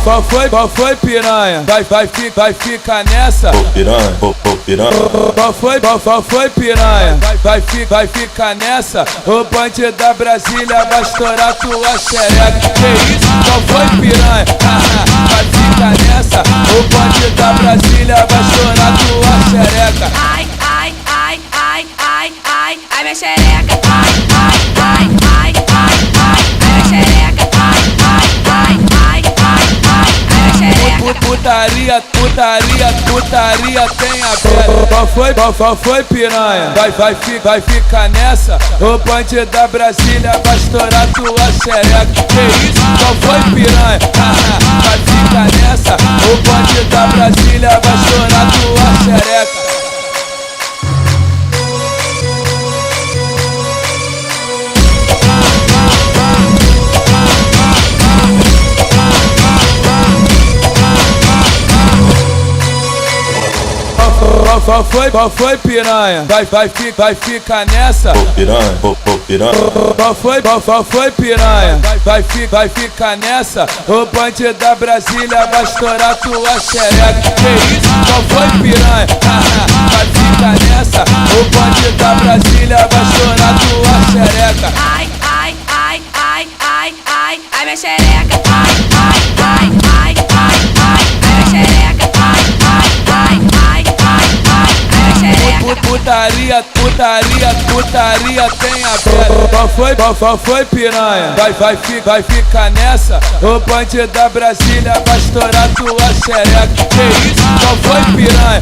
Qual foi piranha? Vai ficar nessa? Ô piranha, ô piranha. Qual foi piranha? Vai ficar nessa? O bonde da Brasília vai estourar tua xereca. Que isso? Qual foi piranha? Vai ficar nessa? O bonde da Brasília vai estourar tua xereca. Ai, ai, ai, ai, ai, ai, ai, minha xereca. Ai, ai, ai, ai, ai, ai, ai, minha xereca. Ai, ai, ai, ai, ai, ai, ai, minha xereca. Putaria tem a beira. Qual foi piranha? Vai ficar nessa? O bonde da Brasília vai estourar tua xereca. Que isso? Qual foi piranha? Vai ficar nessa? O bonde da Brasília vai estourar tua xereca. Qual foi piranha? Vai ficar nessa? Ô piranha, ô piranha. Qual foi piranha? Vai ficar nessa? O bonde da Brasília vai estourar tua xereca. Que isso? Qual foi piranha? Vai ficar nessa? O bonde da Brasília vai estourar tua xereca. Ai, ai, ai, ai, ai, ai, ai, minha xereca. Ai, ai, ai, ai, ai, ai, ai, minha xereca. Ai, ai, ai, ai, ai, ai, ai, minha xereca. Putaria tem a beira. Qual foi piranha? Vai ficar nessa? O bonde da Brasília vai estourar tua xereca. Que isso? Qual foi piranha?